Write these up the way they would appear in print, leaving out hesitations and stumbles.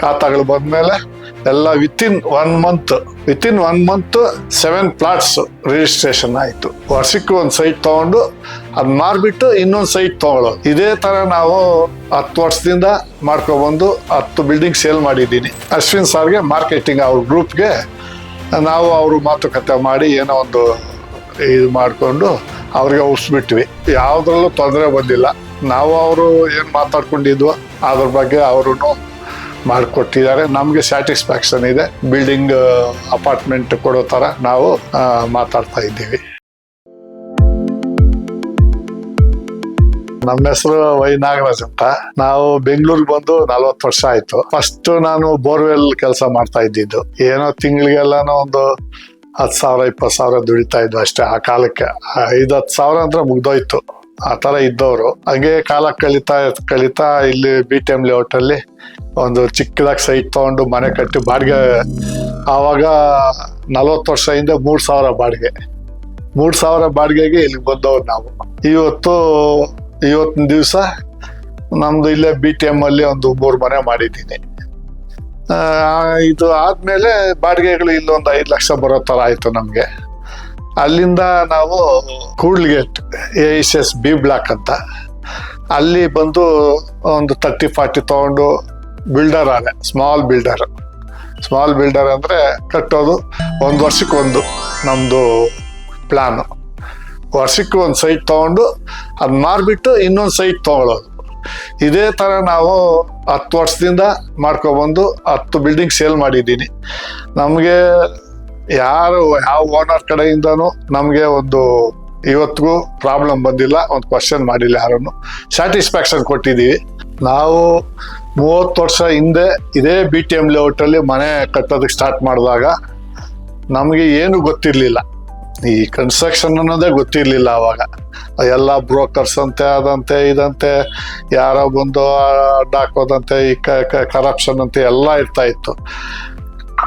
ಖಾತಾಗಳು ಬಂದ್ಮೇಲೆ ಎಲ್ಲ within one month 7 plots registration ಆಯ್ತು. ವರ್ಷಕ್ಕೆ ಒಂದು ಸೈಟ್ ತಗೊಂಡು ಅದ್ ಮಾರ್ಬಿಟ್ಟು ಇನ್ನೊಂದು ಸೈಟ್ ತಗೊಳ್ಳೋದು. ಇದೇ ತರ ನಾವು 10 ವರ್ಷದಿಂದ ಮಾಡ್ಕೊಬಂದು 10 ಬಿಲ್ಡಿಂಗ್ ಸೇಲ್ ಮಾಡಿದ್ದೀನಿ. ಅಶ್ವಿನ್ ಸರ್ಗೆ ಮಾರ್ಕೆಟಿಂಗ್ ಅವ್ರ ಗ್ರೂಪ್ಗೆ ನಾವು ಅವರು ಮಾತುಕತೆ ಮಾಡಿ ಏನೋ ಒಂದು ಇದು ಮಾಡಿಕೊಂಡು ಅವ್ರಿಗೆ ಉಳಿಸ್ಬಿಟ್ವಿ. ಯಾವುದ್ರಲ್ಲೂ ತೊಂದರೆ ಬಂದಿಲ್ಲ. ನಾವು ಅವರು ಏನು ಮಾತಾಡ್ಕೊಂಡಿದ್ವೋ ಅದ್ರ ಬಗ್ಗೆ ಅವರು ಮಾಡಿಕೊಟ್ಟಿದ್ದಾರೆ. ನಮಗೆ ಸ್ಯಾಟಿಸ್ಫ್ಯಾಕ್ಷನ್ ಇದೆ. ಬಿಲ್ಡಿಂಗ್ ಅಪಾರ್ಟ್ಮೆಂಟ್ ಕೊಡೋ ಥರ ನಾವು ಮಾತಾಡ್ತಾ ಇದ್ದೀವಿ. ನಮ್ಮ ಹೆಸರು ವೈ ನಾಗರಾಜ್ ಅಂತ. ನಾವು ಬೆಂಗಳೂರಿಗೆ ಬಂದು 40 ವರ್ಷ ಆಯ್ತು. ಫಸ್ಟ್ ನಾನು ಬೋರ್ವೆಲ್ ಕೆಲಸ ಮಾಡ್ತಾ ಇದ್ದಿದ್ದು. ಏನೋ ತಿಂಗಳಿಗೆಲ್ಲಾನು ಒಂದು 10,000 20,000 ದುಡಿತಾ ಇದ್ವು ಅಷ್ಟೇ. ಆ ಕಾಲಕ್ಕೆ 5-10 ಸಾವಿರ ಅಂದ್ರೆ ಮುಗ್ದೋಯ್ತು. ಆ ತರ ಇದ್ದವರು ಹಂಗೆ ಕಾಲ ಕಲಿತಾ ಇಲ್ಲಿ BTM ಲೇಔಟ್ ಅಲ್ಲಿ ಒಂದು ಚಿಕ್ಕದಾಗಿ ಸೈಟ್ ತಗೊಂಡು ಮನೆ ಕಟ್ಟಿ ಬಾಡಿಗೆ. ಆವಾಗ 40 ವರ್ಷ ಹಿಂದೆ 3,000 ಬಾಡಿಗೆ. 3,000 ಬಾಡಿಗೆಗೆ ಇಲ್ಲಿಗೆ ಬಂದವ್ರು ನಾವು. ಇವತ್ತಿನ ದಿವಸ ನಮ್ದು ಇಲ್ಲೇ BTM ಅಲ್ಲಿ ಒಂದು 3 ಮನೆ ಮಾಡಿದ್ದೀನಿ. ಇದು ಆದ್ಮೇಲೆ ಬಾಡಿಗೆಗಳು ಇಲ್ಲೊಂದು 5 ಲಕ್ಷ ಬರೋ ತರ ಆಯ್ತು ನಮ್ಗೆ. ಅಲ್ಲಿಂದ ನಾವು ಕೂಡ್ಲಿಗೇಟ್ AICS B ಬ್ಲಾಕ್ ಅಂತ ಅಲ್ಲಿ ಬಂದು ಒಂದು 30-40 ತಗೊಂಡು ಬಿಲ್ಡರ್ ಆದ. ಸ್ಮಾಲ್ ಬಿಲ್ಡರ್ ಅಂದ್ರೆ ಕಟ್ಟೋದು 1 ವರ್ಷಕ್ಕೊಂದು ನಮ್ದು ಪ್ಲಾನ್. ವರ್ಷಕ್ಕೆ ಒಂದು ಸೈಟ್ ತಗೊಂಡು ಅದ್ ಮಾರ್ಬಿಟ್ಟು ಇನ್ನೊಂದು ಸೈಟ್ ತಗೊಳ್ಳೋದು. ಇದೇ ತರ ನಾವು 10 ವರ್ಷದಿಂದ ಮಾಡ್ಕೊಬಂದು 10 ಬಿಲ್ಡಿಂಗ್ ಸೇಲ್ ಮಾಡಿದ್ದೀನಿ. ನಮ್ಗೆ ಯಾವ ಓನರ್ ಕಡೆಯಿಂದನೂ ನಮ್ಗೆ ಒಂದು ಇವತ್ತಿಗೂ ಪ್ರಾಬ್ಲಮ್ ಬಂದಿಲ್ಲ, ಒಂದು ಕ್ವಶನ್ ಮಾಡಿಲ್ಲ ಯಾರನ್ನು. ಸ್ಯಾಟಿಸ್ಫ್ಯಾಕ್ಷನ್ ಕೊಟ್ಟಿದ್ದೀವಿ. ನಾವು 30 ವರ್ಷ ಹಿಂದೆ ಇದೇ BTM ಲೇಔಟ್ ಅಲ್ಲಿ ಮನೆ ಕಟ್ಟೋದಕ್ಕೆ ಸ್ಟಾರ್ಟ್ ಮಾಡಿದಾಗ ನಮ್ಗೆ ಏನು ಗೊತ್ತಿರ್ಲಿಲ್ಲ. ಈ ಕನ್ಸ್ಟ್ರಕ್ಷನ್ ಅನ್ನೋದೇ ಗೊತ್ತಿರ್ಲಿಲ್ಲ ಅವಾಗ. ಎಲ್ಲ ಬ್ರೋಕರ್ಸ್ ಅಂತೆ ಅದಂತೆ ಇದಂತೆ ಯಾರೋ ಬಂದು ಅಡ್ಡ ಹಾಕೋದಂತೆ ಈ ಕರಪ್ಷನ್ ಅಂತೆ ಎಲ್ಲ ಇರ್ತಾ ಇತ್ತು.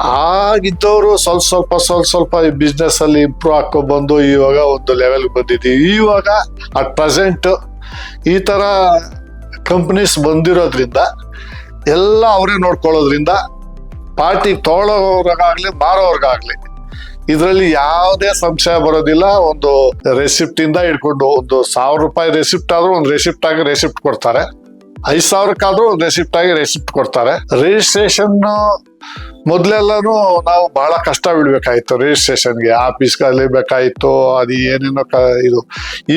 ಆಗಿದ್ದವರು ಸ್ವಲ್ಪ ಈ ಬಿಸ್ನೆಸ್ ಅಲ್ಲಿ ಇಂಪ್ರೂವ್ ಹಾಕೋ ಬಂದು ಇವಾಗ ಒಂದು ಲೆವೆಲ್ ಬಂದಿದ್ದೀವಿ. ಇವಾಗ ಅಟ್ ಪ್ರೆಸೆಂಟ್ ಈ ತರ ಕಂಪ್ನೀಸ್ ಬಂದಿರೋದ್ರಿಂದ ಎಲ್ಲ ಅವರೇ ನೋಡ್ಕೊಳ್ಳೋದ್ರಿಂದ ಪಾರ್ಟಿ ತೊಗೊಳೋರ್ಗಾಗ್ಲಿ ಮಾರೋರ್ಗಾಗ್ಲಿ ಇದರಲ್ಲಿ ಯಾವುದೇ ಸಂಶಯ ಬರೋದಿಲ್ಲ. ಒಂದು ರೆಸಿಪ್ಟ್ ಇಂದ ಹಿಡ್ಕೊಂಡು ಒಂದು 1,000 ರೂಪಾಯಿ ರೆಸಿಪ್ಟ್ ಆದ್ರೂ ಒಂದು ರೆಸಿಪ್ಟ್ ಆಗಿ ರೆಸಿಪ್ಟ್ ಕೊಡ್ತಾರೆ. 5,000ಕ್ಕಾದ್ರೂ ಒಂದು ರೆಸಿಪ್ಟ್ ಆಗಿ ರೆಸಿಪ್ಟ್ ಕೊಡ್ತಾರೆ. ರಿಜಿಸ್ಟ್ರೇಷನ್ ಮೊದ್ಲೆಲ್ಲಾನು ನಾವು ಬಹಳ ಕಷ್ಟ ಬಿಡ್ಬೇಕಾಯ್ತು. ರಿಜಿಸ್ಟ್ರೇಷನ್ಗೆ ಆಫೀಸ್ಗೆ ಬೇಕಾಯ್ತು. ಅದು ಏನೇನೋ ಇದು.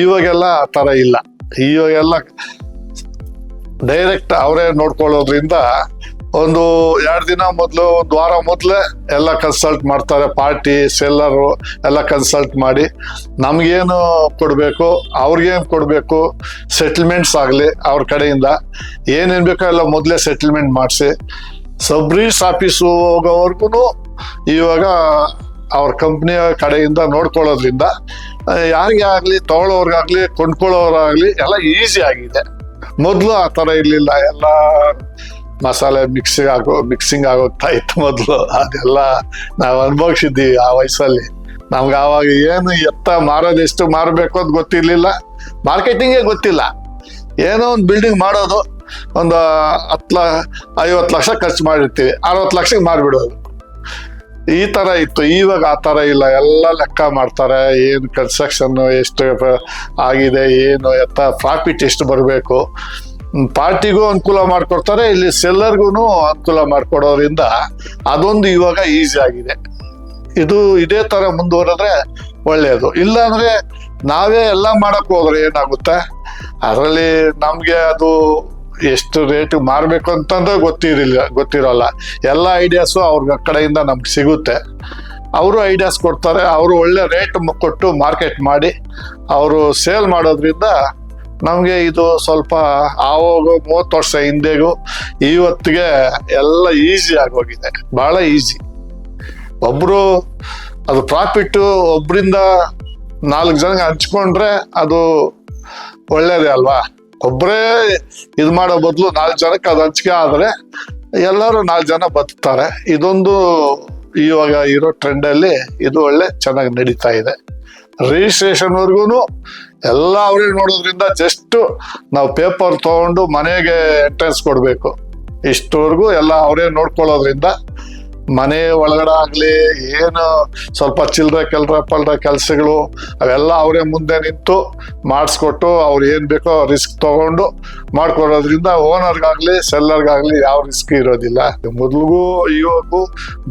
ಇವಾಗೆಲ್ಲ ಆ ತರ ಇಲ್ಲ. ಇವಾಗೆಲ್ಲ ಡೈರೆಕ್ಟ್ ಅವರೇ ನೋಡ್ಕೊಳ್ಳೋದ್ರಿಂದ ಒಂದು 2 ದಿನ ಮೊದಲು, 1 ವಾರ ಮೊದಲೇ ಎಲ್ಲ ಕನ್ಸಲ್ಟ್ ಮಾಡ್ತಾರೆ. ಪಾರ್ಟಿ ಸೆಲ್ಲರು ಎಲ್ಲ ಕನ್ಸಲ್ಟ್ ಮಾಡಿ ನಮ್ಗೇನು ಕೊಡಬೇಕು, ಅವ್ರಿಗೇನು ಕೊಡಬೇಕು, ಸೆಟಲ್ಮೆಂಟ್ಸ್ ಆಗಲಿ ಅವ್ರ ಕಡೆಯಿಂದ ಏನೇನು ಬೇಕೋ ಎಲ್ಲ ಮೊದಲೇ ಸೆಟಲ್ಮೆಂಟ್ ಮಾಡಿಸಿ ಸಬ್ ರಿಜಿಸ್ಟ್ರ್ ಆಫೀಸು ಹೋಗೋವರೆಗೂ ಇವಾಗ ಅವ್ರ ಕಂಪ್ನಿಯ ಕಡೆಯಿಂದ ನೋಡ್ಕೊಳ್ಳೋದ್ರಿಂದ ಯಾರಿಗೇ ಆಗಲಿ, ತಗೊಳ್ಳೋರ್ಗಾಗ್ಲಿ ಕೊಂಡ್ಕೊಳ್ಳೋರಾಗ್ಲಿ ಎಲ್ಲ ಈಸಿ ಆಗಿದೆ. ಮೊದಲು ಆ ಥರ ಇರಲಿಲ್ಲ. ಎಲ್ಲ ಮಸಾಲೆ ಮಿಕ್ಸಿಂಗ್ ಆಗೋಗ್ತಾ ಇತ್ತು ಮೊದಲು. ಅದೆಲ್ಲ ನಾವು ಅನುಭವಿಸಿದ್ದೀವಿ ಆ ವಯಸ್ಸಲ್ಲಿ. ನಮ್ಗೆ ಆವಾಗ ಏನು ಮಾರೋದೆಷ್ಟು ಮಾರಬೇಕು ಅಂತ ಗೊತ್ತಿರ್ಲಿಲ್ಲ. ಮಾರ್ಕೆಟಿಂಗೇ ಗೊತ್ತಿಲ್ಲ. ಏನೋ ಒಂದು ಬಿಲ್ಡಿಂಗ್ ಮಾಡೋದು, ಒಂದು 50 ಲಕ್ಷ ಖರ್ಚು ಮಾಡಿರ್ತೀವಿ, 60 ಲಕ್ಷಕ್ಕೆ ಮಾರ್ಬಿಡೋದು. ಈ ತರ ಇತ್ತು. ಇವಾಗ ಆ ತರ ಇಲ್ಲ. ಎಲ್ಲ ಲೆಕ್ಕ ಮಾಡ್ತಾರೆ. ಏನು ಕನ್ಸ್ಟ್ರಕ್ಷನ್ ಎಷ್ಟು ಆಗಿದೆ, ಏನು ಪ್ರಾಫಿಟ್ ಎಷ್ಟು ಬರಬೇಕು, ಪಾರ್ಟಿಗೂ ಅನುಕೂಲ ಮಾಡ್ಕೊಡ್ತಾರೆ, ಇಲ್ಲಿ ಸೆಲ್ಲರ್ಗೂ ಅನುಕೂಲ ಮಾಡ್ಕೊಡೋದ್ರಿಂದ ಅದೊಂದು ಇವಾಗ ಈಸಿ ಆಗಿದೆ. ಇದೇ ತರ ಮುಂದುವರೆದ್ರೆ ಒಳ್ಳೆಯದು. ಇಲ್ಲ ಅಂದ್ರೆ ನಾವೇ ಎಲ್ಲ ಮಾಡಕ್ ಹೋದ್ರೆ ಏನಾಗುತ್ತೆ, ಅದರಲ್ಲಿ ನಮ್ಗೆ ಅದು ಎಷ್ಟು ರೇಟ್ ಮಾರ್ಬೇಕು ಅಂತಂದ್ರೆ ಗೊತ್ತಿರೋಲ್ಲ. ಎಲ್ಲ ಐಡಿಯಾಸು ಅವ್ರ ಕಡೆಯಿಂದ ನಮ್ಗೆ ಸಿಗುತ್ತೆ. ಅವರು ಐಡಿಯಾಸ್ ಕೊಡ್ತಾರೆ. ಅವರು ಒಳ್ಳೆ ರೇಟ್ ಕೊಟ್ಟು ಮಾರ್ಕೆಟ್ ಮಾಡಿ ಅವರು ಸೇಲ್ ಮಾಡೋದ್ರಿಂದ ನಮ್ಗೆ ಇದು ಸ್ವಲ್ಪ ಆವಾಗ 30 ವರ್ಷ ಹಿಂದೆಗೂ ಇವತ್ತಿಗೆ ಎಲ್ಲ ಈಸಿ ಆಗೋಗಿದೆ. ಬಹಳ ಈಸಿ. ಒಬ್ರು ಅದು ಪ್ರಾಫಿಟ್ ಒಬ್ರಿಂದ 4 ಜನಕ್ಕೆ ಹಂಚ್ಕೊಂಡ್ರೆ ಅದು ಒಳ್ಳೇದೇ ಅಲ್ವಾ. ಒಬ್ಬರೇ ಇದು ಮಾಡೋ ಬದಲು 4 ಜನಕ್ಕೆ ಅದು ಹಂಚಿಕೆ ಆದ್ರೆ ಎಲ್ಲರೂ 4 ಜನ ಬದುಕ್ತಾರೆ. ಇದೊಂದು ಇವಾಗ ಇರೋ ಟ್ರೆಂಡ್ ಅಲ್ಲಿ ಇದು ಒಳ್ಳೆ ಚೆನ್ನಾಗಿ ನಡೀತಾ ಇದೆ. ರಿಜಿಸ್ಟ್ರೇಷನ್ ವರ್ಗೂನು ಎಲ್ಲ ಅವರೇ ನೋಡೋದ್ರಿಂದ ಜಸ್ಟ್ ನಾವು ಪೇಪರ್ ತಗೊಂಡು ಮನೆಗೆ ಎಂಟ್ರೆನ್ಸ್ ಕೊಡ್ಬೇಕು. ಇಷ್ಟವರೆಗೂ ಎಲ್ಲ ಅವರೇ ನೋಡ್ಕೊಳ್ಳೋದ್ರಿಂದ ಮನೆ ಒಳಗಡೆ ಆಗಲಿ ಏನು ಸ್ವಲ್ಪ ಚಿಲ್ಲರೆ ಕೆಲಸಗಳು ಅವೆಲ್ಲ ಅವರೇ ಮುಂದೆ ನಿಂತು ಮಾಡಿಸ್ಕೊಟ್ಟು ಅವ್ರು ಏನು ಬೇಕೋ ನರಿಸ್ಕ್ ತಗೊಂಡು ಮಾಡ್ಕೊಡೋದ್ರಿಂದ ಓನರ್ಗಾಗ್ಲಿ ಸೆಲ್ಲರ್ಗಾಗ್ಲಿ ಯಾವ ರಿಸ್ಕ್ ಇರೋದಿಲ್ಲ. ಮೊದಲಿಗೂ ಇವಾಗೂ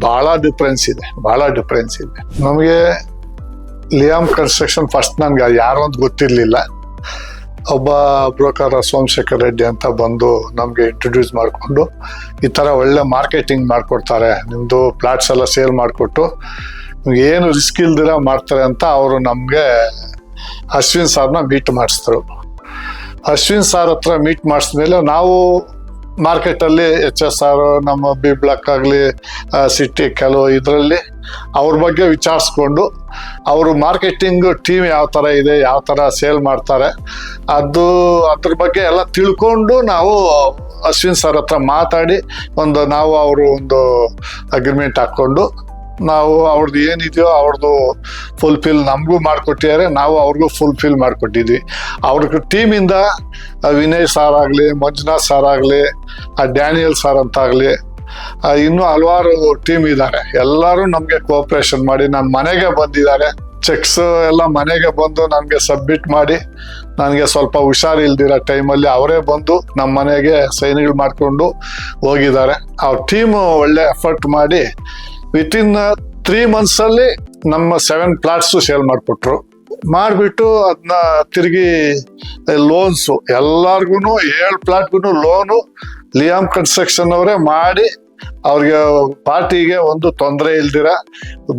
ಭಾಳ ಡಿಫ್ರೆನ್ಸ್ ಇದೆ. ನಮಗೆ ಲಿಯಾಮ್ ಕನ್ಸ್ಟ್ರಕ್ಷನ್ ಫಸ್ಟ್ ನನ್ಗೆ ಯಾರು ಅಂತ ಗೊತ್ತಿರಲಿಲ್ಲ. ಒಬ್ಬ ಬ್ರೋಕರ್ ಸೋಮಶೇಖರ್ ರೆಡ್ಡಿ ಅಂತ ಬಂದು ನಮಗೆ ಇಂಟ್ರೊಡ್ಯೂಸ್ ಮಾಡಿಕೊಂಡು ಈ ಥರ ಒಳ್ಳೆ ಮಾರ್ಕೆಟಿಂಗ್ ಮಾಡಿಕೊಡ್ತಾರೆ, ನಿಮ್ಮದು ಪ್ಲಾಟ್ಸ್ ಎಲ್ಲ ಸೇಲ್ ಮಾಡಿಕೊಟ್ಟು ನಿಮ್ಗೆ ಏನು ರಿಸ್ಕ್ ಇಲ್ದಿರ ಮಾಡ್ತಾರೆ ಅಂತ ಅವರು ನಮಗೆ ಅಶ್ವಿನ್ ಸಾರ್ನ ಮೀಟ್ ಮಾಡಿಸಿದ್ರು. ಅಶ್ವಿನ್ ಸಾರ್ ಹತ್ರ ಮೀಟ್ ಮಾಡಿಸಿದ್ಮೇಲೆ ನಾವು ಮಾರ್ಕೆಟಲ್ಲಿ HSR ನಮ್ಮ ಬಿ ಬ್ಲಾಕ್ ಆಗಲಿ ಸಿಟಿ ಕೆಲವು ಇದರಲ್ಲಿ ಅವ್ರ ಬಗ್ಗೆ ವಿಚಾರಿಸ್ಕೊಂಡು ಅವರು ಮಾರ್ಕೆಟಿಂಗ್ ಟೀಮ್ ಯಾವ ಥರ ಇದೆ, ಯಾವ ಥರ ಸೇಲ್ ಮಾಡ್ತಾರೆ ಅದ್ರ ಬಗ್ಗೆ ಎಲ್ಲ ತಿಳ್ಕೊಂಡು ನಾವು ಅಶ್ವಿನ್ ಸರ್ ಹತ್ರ ಮಾತಾಡಿ ನಾವು ಅವರು ಒಂದು ಅಗ್ರಿಮೆಂಟ್ ಹಾಕ್ಕೊಂಡು ನಾವು ಅವ್ರದ್ದು ಏನಿದೆಯೋ ಅವ್ರದ್ದು ಫುಲ್ಫಿಲ್ ನಮಗೂ ಮಾಡಿಕೊಟ್ಟಿದ್ದಾರೆ, ನಾವು ಅವ್ರಿಗೂ ಫುಲ್ಫಿಲ್ ಮಾಡಿಕೊಟ್ಟಿದ್ವಿ. ಅವ್ರ ಟೀಮಿಂದ ವಿನಯ್ ಸಾರ್ ಆಗಲಿ, ಮಂಜುನಾಥ್ ಸಾರ್ ಆಗಲಿ, ಡ್ಯಾನಿಯಲ್ ಸಾರ್ ಅಂತಾಗಲಿ, ಇನ್ನೂ ಹಲವಾರು ಟೀಮ್ ಇದ್ದಾರೆ. ಎಲ್ಲರೂ ನಮಗೆ ಕೋಆಪ್ರೇಷನ್ ಮಾಡಿ ನನ್ನ ಮನೆಗೆ ಬಂದಿದ್ದಾರೆ. ಚೆಕ್ಸ್ ಎಲ್ಲ ಮನೆಗೆ ಬಂದು ನನಗೆ ಸಬ್ಮಿಟ್ ಮಾಡಿ, ನನಗೆ ಸ್ವಲ್ಪ ಹುಷಾರಿಲ್ದಿರೋ ಟೈಮಲ್ಲಿ ಅವರೇ ಬಂದು ನಮ್ಮ ಮನೆಗೆ ಸೈನ್ಗಳು ಮಾಡಿಕೊಂಡು ಹೋಗಿದ್ದಾರೆ. ಅವ್ರ ಟೀಮು ಒಳ್ಳೆ ಎಫರ್ಟ್ ಮಾಡಿ ವಿತಿನ್ 3 monthsಲ್ಲಿ ನಮ್ಮ 7 ಪ್ಲಾಟ್ಸು ಸೇಲ್ ಮಾಡಿಕೊಟ್ರು. ಮಾಡಿಬಿಟ್ಟು ಅದನ್ನ ತಿರುಗಿ ಲೋನ್ಸು ಎಲ್ಲರಿಗೂ 7 ಪ್ಲಾಟ್ಗೂ ಲೋನು ಲಿಯಾಮ್ ಕನ್ಸ್ಟ್ರಕ್ಷನ್ ಅವರೇ ಮಾಡಿ ಅವ್ರಿಗೆ ಪಾರ್ಟಿಗೆ ಒಂದು ತೊಂದರೆ ಇಲ್ದಿರ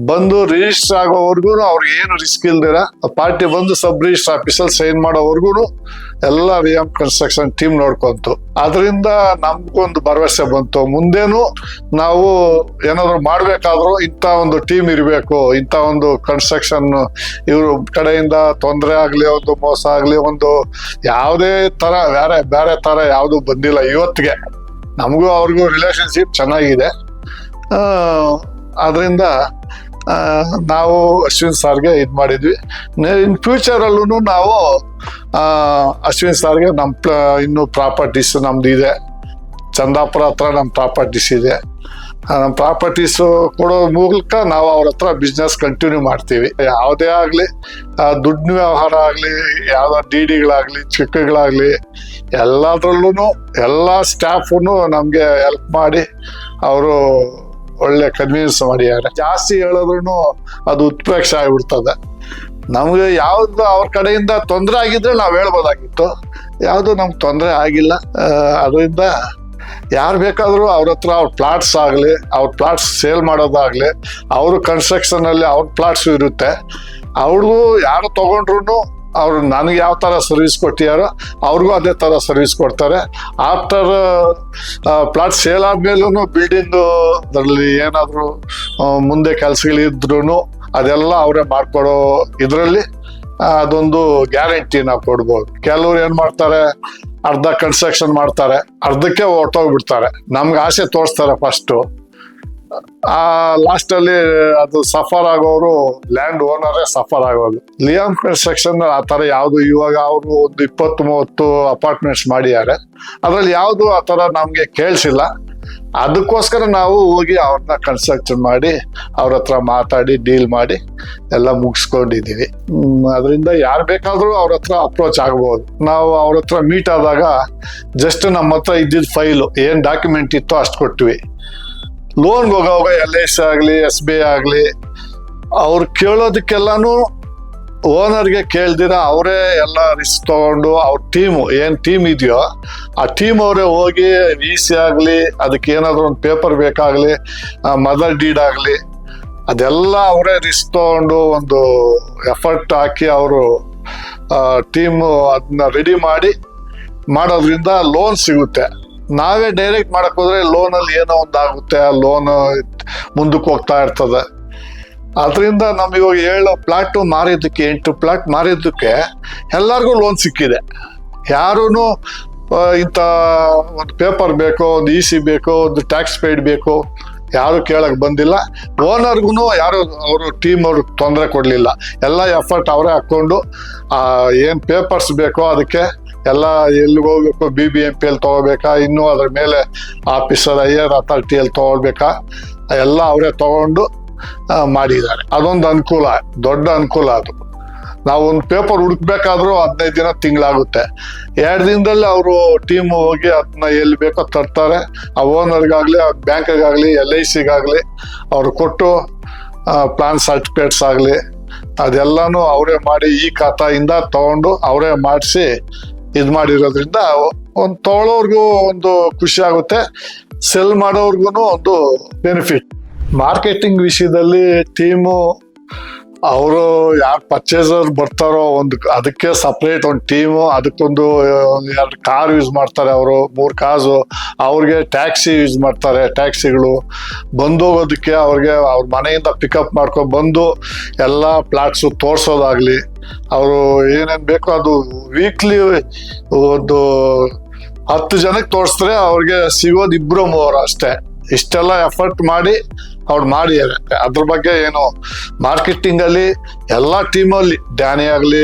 ಬಂದು ರಿಜಿಸ್ಟರ್ ಆಗೋವರೆಗೂ ಅವ್ರಿಗೆ ಏನು ರಿಸ್ಕ್ ಇಲ್ದಿರ ಪಾರ್ಟಿ ಬಂದು ಸಬ್ ರಿಜಿಸ್ಟರ್ ಆಫೀಸಲ್ಲಿ ಸೈನ್ ಮಾಡೋವರೆಗೂ ಎಲ್ಲ ಲಿಯಾಮ್ ಕನ್ಸ್ಟ್ರಕ್ಷನ್ ಟೀಮ್ ನೋಡ್ಕೊಂತು. ಅದರಿಂದ ನಮ್ಗೊಂದು ಭರವಸೆ ಬಂತು, ಮುಂದೇನು ನಾವು ಏನಾದ್ರು ಮಾಡ್ಬೇಕಾದ್ರೂ ಇಂಥ ಒಂದು ಟೀಮ್ ಇರಬೇಕು, ಇಂಥ ಒಂದು ಕನ್ಸ್ಟ್ರಕ್ಷನ್ ಇವ್ರ ಕಡೆಯಿಂದ ತೊಂದರೆ ಆಗಲಿ, ಒಂದು ಮೋಸ ಆಗಲಿ, ಒಂದು ಯಾವುದೇ ಥರ ಬೇರೆ ಥರ ಯಾವುದು ಬಂದಿಲ್ಲ ಇವತ್ತಿಗೆ. ನಮಗೂ ಅವ್ರಿಗೂ ರಿಲೇಷನ್ಶಿಪ್ ಚೆನ್ನಾಗಿದೆ. ಅದರಿಂದ ನಾವು ಅಶ್ವಿನ್ ಸಾರ್ಗೆ ಇದು ಮಾಡಿದ್ವಿ. ಇನ್ ಫ್ಯೂಚರಲ್ಲೂ ನಾವು ಅಶ್ವಿನ್ ಸಾರ್ಗೆ ಇನ್ನೂ ಪ್ರಾಪರ್ಟೀಸ್ ನಮ್ದು ಇದೆ, ಚಂದಾಪುರ ಹತ್ರ ನಮ್ಮ ಪ್ರಾಪರ್ಟೀಸ್ ಇದೆ. ನಮ್ಮ ಪ್ರಾಪರ್ಟೀಸು ಕೊಡೋ ಮೂಲಕ ನಾವು ಅವ್ರ ಹತ್ರ ಬಿಸ್ನೆಸ್ ಕಂಟಿನ್ಯೂ ಮಾಡ್ತೀವಿ. ಯಾವುದೇ ಆಗಲಿ ದುಡ್ಡು ವ್ಯವಹಾರ ಆಗಲಿ, ಯಾವುದೋ ಡಿಗಳಾಗಲಿ, ಚೆಕ್ಗಳಾಗಲಿ, ಎಲ್ಲದರಲ್ಲೂ ಎಲ್ಲ ಸ್ಟಾಫು ನಮಗೆ ಹೆಲ್ಪ್ ಮಾಡಿ ಅವರು ಒಳ್ಳೆ ಕನ್ವಿನ್ಸ್ ಮಾಡಿದ್ದಾರೆ. ಜಾಸ್ತಿ ಹೇಳಿದ್ರು ಅದು ಉತ್ಪ್ರೇಕ್ಷೆ ಆಗಿಬಿಡ್ತದೆ. ನಮಗೆ ಯಾವುದು ಅವ್ರ ಕಡೆಯಿಂದ ತೊಂದರೆ ಆಗಿದ್ರೆ ನಾವು ಹೇಳ್ಬೋದಾಗಿತ್ತು, ಯಾವುದು ನಮ್ಗೆ ತೊಂದರೆ ಆಗಿಲ್ಲ. ಅದರಿಂದ ಯಾರು ಬೇಕಾದರೂ ಅವ್ರ ಹತ್ರ ಅವ್ರ ಪ್ಲಾಟ್ಸ್ ಆಗಲಿ, ಅವ್ರ ಪ್ಲಾಟ್ಸ್ ಸೇಲ್ ಮಾಡೋದಾಗಲಿ, ಅವರು ಕನ್ಸ್ಟ್ರಕ್ಷನಲ್ಲಿ ಅವ್ರ ಪ್ಲಾಟ್ಸು ಇರುತ್ತೆ, ಅವ್ರಿಗೂ ಯಾರು ತೊಗೊಂಡ್ರು ಅವ್ರು ನನಗೆ ಯಾವ ಥರ ಸರ್ವಿಸ್ ಕೊಟ್ಟಿದ್ದಾರೋ ಅವ್ರಿಗೂ ಅದೇ ಥರ ಸರ್ವಿಸ್ ಕೊಡ್ತಾರೆ. ಆಫ್ಟರ್ ಪ್ಲಾಟ್ ಸೇಲ್ ಆದ್ಮೇಲೂ ಬಿಲ್ಡಿಂಗು ಅದರಲ್ಲಿ ಏನಾದರೂ ಮುಂದೆ ಕೆಲಸಗಳಿದ್ರೂ ಅದೆಲ್ಲ ಅವರೇ ಮಾಡ್ಕೊಡೋ ಇದರಲ್ಲಿ ಅದೊಂದು ಗ್ಯಾರಂಟಿ ನಾವು ಕೊಡ್ಬೋದು. ಕೆಲವ್ರು ಏನು ಮಾಡ್ತಾರೆ, ಅರ್ಧ ಕನ್ಸ್ಟ್ರಕ್ಷನ್ ಮಾಡ್ತಾರೆ, ಅರ್ಧಕ್ಕೆ ಹೊರ್ಟೋಗ್ಬಿಡ್ತಾರೆ, ನಮ್ಗೆ ಆಸೆ ತೋರಿಸ್ತಾರೆ ಫಸ್ಟು. ಲಾಸ್ಟಲ್ಲಿ ಅದು ಸಫರ್ ಆಗೋರು ಲ್ಯಾಂಡ್ ಓನರೇ ಸಫರ್ ಆಗೋದು. ಲಿಯಾಮ್ ಕನ್ಸ್ಟ್ರಕ್ಷನ್ ಆ ಥರ ಯಾವುದು ಇವಾಗ ಅವರು ಒಂದು 20-30 ಅಪಾರ್ಟ್ಮೆಂಟ್ಸ್ ಮಾಡಿದ್ದಾರೆ, ಅದರಲ್ಲಿ ಯಾವುದು ಆ ಥರ ನಮಗೆ ಕೇಳಿಸಿಲ್ಲ. ಅದಕ್ಕೋಸ್ಕರ ನಾವು ಹೋಗಿ ಅವ್ರನ್ನ ಕನ್ಸ್ಟ್ರಕ್ಷನ್ ಮಾಡಿ ಅವ್ರ ಹತ್ರ ಮಾತಾಡಿ ಡೀಲ್ ಮಾಡಿ ಎಲ್ಲ ಮುಗಿಸ್ಕೊಂಡಿದ್ದೀವಿ. ಅದರಿಂದ ಯಾರು ಬೇಕಾದರೂ ಅವ್ರ ಹತ್ರ ಅಪ್ರೋಚ್ ಆಗ್ಬೋದು. ನಾವು ಅವ್ರ ಹತ್ರ ಮೀಟ್ ಆದಾಗ ಜಸ್ಟ್ ನಮ್ಮ ಹತ್ರ ಇದ್ದಿದ್ದ ಫೈಲು ಏನು ಡಾಕ್ಯುಮೆಂಟ್ ಇತ್ತೋ ಅಷ್ಟು ಕೊಟ್ವಿ. ಲೋನ್ಗೆ ಹೋಗೋವಾಗ LIC ಆಗಲಿ, SBI ಆಗಲಿ, ಅವ್ರು ಕೇಳೋದಕ್ಕೆಲ್ಲಾನು ಓನರ್ಗೆ ಕೇಳ್ದಿರ ಅವರೇ ಎಲ್ಲ ರಿಸ್ಕ್ ತಗೊಂಡು ಅವ್ರ ಏನು ಟೀಮ್ ಇದೆಯೋ ಆ ಟೀಮ್ ಅವರೇ ಹೋಗಿ VC ಆಗಲಿ, ಅದಕ್ಕೆ ಏನಾದರೂ ಒಂದು ಪೇಪರ್ ಬೇಕಾಗಲಿ, ಮದರ್ ಡೀಡ್ ಆಗಲಿ, ಅದೆಲ್ಲ ಅವರೇ ರಿಸ್ಕ್ ತಗೊಂಡು ಒಂದು ಎಫರ್ಟ್ ಹಾಕಿ ಅವರು ಟೀಮು ಅದನ್ನ ರೆಡಿ ಮಾಡೋದ್ರಿಂದ ಲೋನ್ ಸಿಗುತ್ತೆ. ನಾವೇ ಡೈರೆಕ್ಟ್ ಮಾಡಕ್ ಹೋದ್ರೆ ಲೋನಲ್ಲಿ ಏನೋ ಒಂದಾಗುತ್ತೆ, ಆ ಲೋನ್ ಮುಂದಕ್ಕೆ ಹೋಗ್ತಾ ಇರ್ತದೆ. ಅದರಿಂದ ನಮ್ಗೆ ಇವಾಗ 7 ಪ್ಲಾಟ್ ಮಾರಿದ್ದಕ್ಕೆ 8 ಪ್ಲಾಟ್ ಮಾರಿದ್ದಕ್ಕೆ ಎಲ್ಲರಿಗೂ ಲೋನ್ ಸಿಕ್ಕಿದೆ. ಯಾರೂ ಇಂಥ ಒಂದು ಪೇಪರ್ ಬೇಕೋ, ಒಂದು EC ಬೇಕೋ, ಒಂದು ಟ್ಯಾಕ್ಸ್ ಪೇಯ್ಡ್ ಬೇಕೋ, ಯಾರು ಕೇಳಕ್ ಬಂದಿಲ್ಲ. ಓನರ್ಗು ಯಾರು ಅವರು ಟೀಮ್ ಅವ್ರಿಗೆ ತೊಂದರೆ ಕೊಡಲಿಲ್ಲ. ಎಲ್ಲ ಎಫರ್ಟ್ ಅವರೇ ಹಾಕ್ಕೊಂಡು ಏನು ಪೇಪರ್ಸ್ ಬೇಕೋ ಅದಕ್ಕೆ ಎಲ್ಲ ಎಲ್ಲಿಗೆ ಹೋಗ್ಬೇಕು, BBMP ತಗೋಬೇಕಾ, ಇನ್ನೂ ಅದ್ರ ಮೇಲೆ ಆಫೀಸರ್ ಹೈಯರ್ ಅಥಾರಿಟಿಯಲ್ಲಿ ತಗೊಳ್ಬೇಕಾ, ಎಲ್ಲ ಅವರೇ ತಗೊಂಡು ಮಾಡಿದ್ದಾರೆ. ಅದೊಂದು ಅನುಕೂಲ, ದೊಡ್ಡ ಅನುಕೂಲ ಅದು. ನಾವು ಒಂದು ಪೇಪರ್ ಹುಡುಕ್ಬೇಕಾದ್ರೂ 15 ದಿನ ತಿಂಗಳಾಗುತ್ತೆ. 2 ದಿನದಲ್ಲಿ ಅವರು ಟೀಮ್ ಹೋಗಿ ಅದನ್ನ ಎಲ್ಲಿ ಬೇಕೋ ತರ್ತಾರೆ. ಆ ಓನರ್ಗಾಗಲಿ, ಆ ಬ್ಯಾಂಕ್ಗಾಗಲಿ, LICಗಾಗಲಿ ಅವ್ರು ಕೊಟ್ಟು ಪ್ಲಾನ್ ಸರ್ಟಿಫಿಕೇಟ್ಸ್ ಆಗಲಿ ಅದೆಲ್ಲನೂ ಅವರೇ ಮಾಡಿ ಈ ಖಾತಾಯಿಂದ ತಗೊಂಡು ಅವರೇ ಮಾಡಿಸಿ ಇದು ಮಾಡಿರೋದ್ರಿಂದ ಒಂದು ತೊಗೊಳೋರ್ಗೂ ಒಂದು ಖುಷಿ ಆಗುತ್ತೆ, ಸೆಲ್ ಮಾಡೋರ್ಗು ಒಂದು ಬೆನಿಫಿಟ್. ಮಾರ್ಕೆಟಿಂಗ್ ವಿಷಯದಲ್ಲಿ ಟೀಮು ಅವರು ಯಾರು ಪರ್ಚೇಸರ್ ಬರ್ತಾರೋ ಅದಕ್ಕೆ ಸಪ್ರೇಟ್ ಒಂದು ಟೀಮು, ಅದಕ್ಕೊಂದು 2 ಕಾರ್ ಯೂಸ್ ಮಾಡ್ತಾರೆ, ಅವರು 3 ಕಾರ್ಸು, ಅವ್ರಿಗೆ ಟ್ಯಾಕ್ಸಿ ಯೂಸ್ ಮಾಡ್ತಾರೆ. ಟ್ಯಾಕ್ಸಿಗಳು ಬಂದೋಗೋದಕ್ಕೆ ಅವ್ರಿಗೆ ಅವ್ರ ಮನೆಯಿಂದ ಪಿಕಪ್ ಮಾಡ್ಕೊಂಡು ಬಂದು ಎಲ್ಲ ಪ್ಲಾಟ್ಸು ತೋರಿಸೋದಾಗ್ಲಿ, ಅವರು ಏನೇನು ಬೇಕೋ ಅದು ವೀಕ್ಲಿ ಒಂದು 10 ಜನಕ್ಕೆ ತೋರಿಸಿದ್ರೆ ಅವ್ರಿಗೆ ಸಿಗೋದು 2-3 ಅಷ್ಟೇ. ಇಷ್ಟೆಲ್ಲ ಎಫರ್ಟ್ ಮಾಡಿ ಅವ್ರು ಮಾಡಿದ್ದಾರೆ. ಅದ್ರ ಬಗ್ಗೆ ಏನು ಮಾರ್ಕೆಟಿಂಗ್ ಅಲ್ಲಿ ಎಲ್ಲ ಟೀಮಲ್ಲಿ ಡ್ಯಾನಿ ಆಗಲಿ,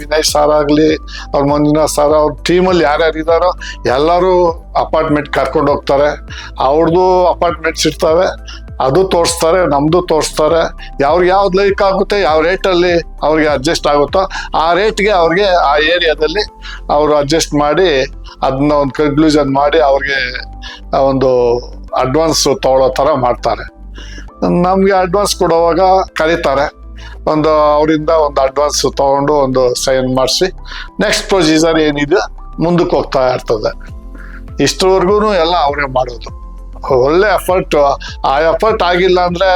ವಿನಯ್ ಸಾರ್ ಆಗಲಿ, ಅವ್ರ ಮಂಜುನಾಥ್ ಸಾರ್, ಅವ್ರ ಟೀಮಲ್ಲಿ ಯಾರ್ಯಾರು ಇದ್ದಾರೋ ಎಲ್ಲರೂ ಅಪಾರ್ಟ್ಮೆಂಟ್ ಕರ್ಕೊಂಡು ಹೋಗ್ತಾರೆ. ಅವ್ರದ್ದು ಅಪಾರ್ಟ್ಮೆಂಟ್ಸ್ ಇರ್ತವೆ, ಅದು ತೋರಿಸ್ತಾರೆ, ನಮ್ದು ತೋರಿಸ್ತಾರೆ. ಅವ್ರಿಗೆ ಯಾವ್ದು ಲೈಕ್ ಆಗುತ್ತೆ, ಯಾವ ರೇಟಲ್ಲಿ ಅವ್ರಿಗೆ ಅಡ್ಜಸ್ಟ್ ಆಗುತ್ತೋ ಆ ರೇಟ್ಗೆ ಅವ್ರಿಗೆ ಆ ಏರಿಯಾದಲ್ಲಿ ಅವರು ಅಡ್ಜಸ್ಟ್ ಮಾಡಿ ಅದನ್ನ ಒಂದು ಕನ್ಕ್ಲೂಷನ್ ಮಾಡಿ ಅವ್ರಿಗೆ ಒಂದು ಅಡ್ವಾನ್ಸ್ ತಗೊಳ್ಳೋ ಥರ ಮಾಡ್ತಾರೆ. ನಮಗೆ ಅಡ್ವಾನ್ಸ್ ಕೊಡುವಾಗ ಕರೀತಾರೆ, ಅವರಿಂದ ಒಂದು ಅಡ್ವಾನ್ಸ್ ತಗೊಂಡು ಒಂದು ಸೈನ್ ಮಾಡಿಸಿ ನೆಕ್ಸ್ಟ್ ಪ್ರೊಸೀಜರ್ ಏನಿದೆ ಮುಂದಕ್ಕೆ ಹೋಗ್ತಾ ಇರ್ತದೆ. ಇಷ್ಟವರೆಗೂ ಎಲ್ಲ ಅವರೇ ಮಾಡೋದು. ಒಳ್ಳೆ ಎಫರ್ಟ್. ಆ ಎಫರ್ಟ್ ಆಗಿಲ್ಲ ಅಂದ್ರೆ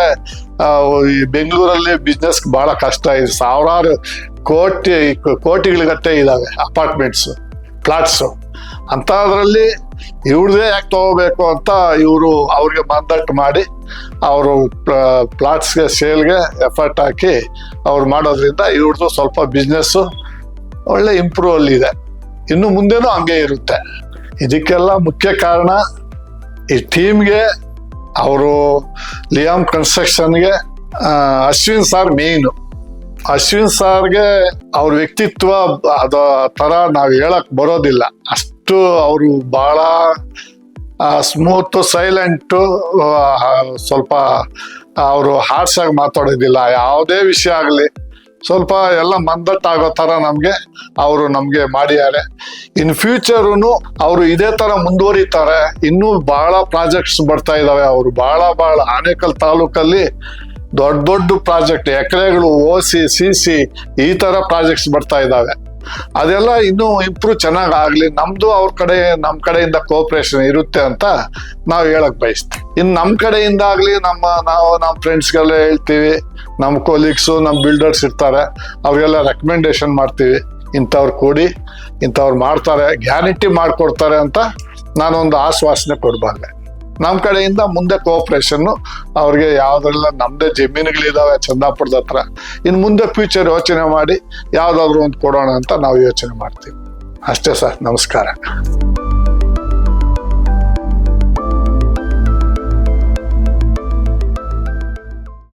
ಈ ಬೆಂಗಳೂರಲ್ಲಿ ಬಿಸ್ನೆಸ್ ಬಹಳ ಕಷ್ಟ ಇದೆ. ಸಾವಿರಾರು ಕೋಟಿಗಟ್ಟೆ ಇದಾವೆ ಅಪಾರ್ಟ್ಮೆಂಟ್ಸ್, ಪ್ಲಾಟ್ಸು. ಅಂಥದ್ರಲ್ಲಿ ಇವ್ರದೇ ಯಾಕೆ ತಗೋಬೇಕು ಅಂತ ಇವರು ಅವ್ರಿಗೆ ಮಂದಟ್ಟು ಮಾಡಿ ಅವರು ಪ್ಲಾಟ್ಸ್ಗೆ ಸೇಲ್ಗೆ ಎಫರ್ಟ್ ಹಾಕಿ ಅವ್ರು ಮಾಡೋದ್ರಿಂದ ಇವ್ರದ್ದು ಸ್ವಲ್ಪ ಬಿಸ್ನೆಸ್ಸು ಒಳ್ಳೆ ಇಂಪ್ರೂವ್ ಅಲ್ಲಿದೆ. ಇನ್ನು ಮುಂದೆನೂ ಹಂಗೆ ಇರುತ್ತೆ. ಇದಕ್ಕೆಲ್ಲ ಮುಖ್ಯ ಕಾರಣ ಈ ಟೀಮ್ಗೆ, ಅವರು ಲಿಯಾಮ್ ಕನ್ಸ್ಟ್ರಕ್ಷನ್ಗೆ ಅಶ್ವಿನ್ ಸಾರ್ ಮೇಯ್ನು. ಅಶ್ವಿನ್ ಸಾರ್ಗೆ ಅವ್ರ ವ್ಯಕ್ತಿತ್ವ ಅದ ಥರ ನಾವು ಹೇಳಕ್ ಬರೋದಿಲ್ಲ. ಅಷ್ಟು ಅವರು ಬಹಳ ಸ್ಮೂತ್, ಸೈಲೆಂಟು, ಸ್ವಲ್ಪ ಅವರು ಹಾರ್ಶ್ ಆಗಿ ಮಾತಾಡೋದಿಲ್ಲ. ಯಾವುದೇ ವಿಷಯ ಆಗಲಿ ಸ್ವಲ್ಪ ಎಲ್ಲ ಮಂದಟ್ಟಾಗೋ ಥರ ನಮಗೆ ಮಾಡಿದ್ದಾರೆ. ಇನ್ ಫ್ಯೂಚರೂ ಅವರು ಇದೇ ಥರ ಮುಂದುವರಿತಾರೆ. ಇನ್ನೂ ಬಹಳ ಪ್ರಾಜೆಕ್ಟ್ಸ್ ಬರ್ತಾ ಇದ್ದಾವೆ. ಅವರು ಬಹಳ ಆನೇಕಲ್ ತಾಲೂಕಲ್ಲಿ ದೊಡ್ಡ ಪ್ರಾಜೆಕ್ಟ್, ಎಕರೆಗಳು, OC, CC ಈ ಥರ ಪ್ರಾಜೆಕ್ಟ್ಸ್ ಬರ್ತಾ ಇದ್ದಾವೆ. ಅದೆಲ್ಲ ಇನ್ನೂ ಇಂಪ್ರೂವ್ ಚೆನ್ನಾಗಿ ಆಗಲಿ, ನಮ್ಮ ಕಡೆಯಿಂದ ಕೋಆಪರೇಷನ್ ಇರುತ್ತೆ ಅಂತ ನಾವು ಹೇಳಕ್ ಬಯಸ್ತೀವಿ. ಇನ್ನು ನಮ್ಮ ಕಡೆಯಿಂದ ಆಗಲಿ, ನಾವು ನಮ್ಮ ಫ್ರೆಂಡ್ಸ್ಗೆಲ್ಲ ಹೇಳ್ತೀವಿ, ನಮ್ಮ ಕೊಲೀಗ್ಸು, ನಮ್ಮ ಬಿಲ್ಡರ್ಸ್ ಇರ್ತಾರೆ, ಅವ್ರಿಗೆಲ್ಲ ರೆಕಮೆಂಡೇಶನ್ ಮಾಡ್ತೀವಿ, ಇಂಥವ್ರು ಕೊಡಿ, ಇಂಥವ್ರು ಮಾಡ್ತಾರೆ, ಗ್ಯಾರಂಟಿ ಮಾಡಿಕೊಡ್ತಾರೆ ಅಂತ ನಾನೊಂದು ಆಶ್ವಾಸನೆ ಕೊಡಬಲ್ಲೆ. ನಮ್ಮ ಕಡೆಯಿಂದ ಮುಂದೆ ಕೋಆಪರೇಷನ್ನು ಅವ್ರಿಗೆ ಯಾವುದೆಲ್ಲ ನಮ್ಮದೇ ಜಮೀನುಗಳಿದಾವೆ ಚಂದಾಪುರದ ಹತ್ರ, ಇನ್ನು ಮುಂದೆ ಫ್ಯೂಚರ್ ಯೋಚನೆ ಮಾಡಿ ಯಾವುದಾದ್ರೂ ಒಂದು ಕೊಡೋಣ ಅಂತ ನಾವು ಯೋಚನೆ ಮಾಡ್ತೀವಿ. ಅಷ್ಟೇ ಸರ್, ನಮಸ್ಕಾರ.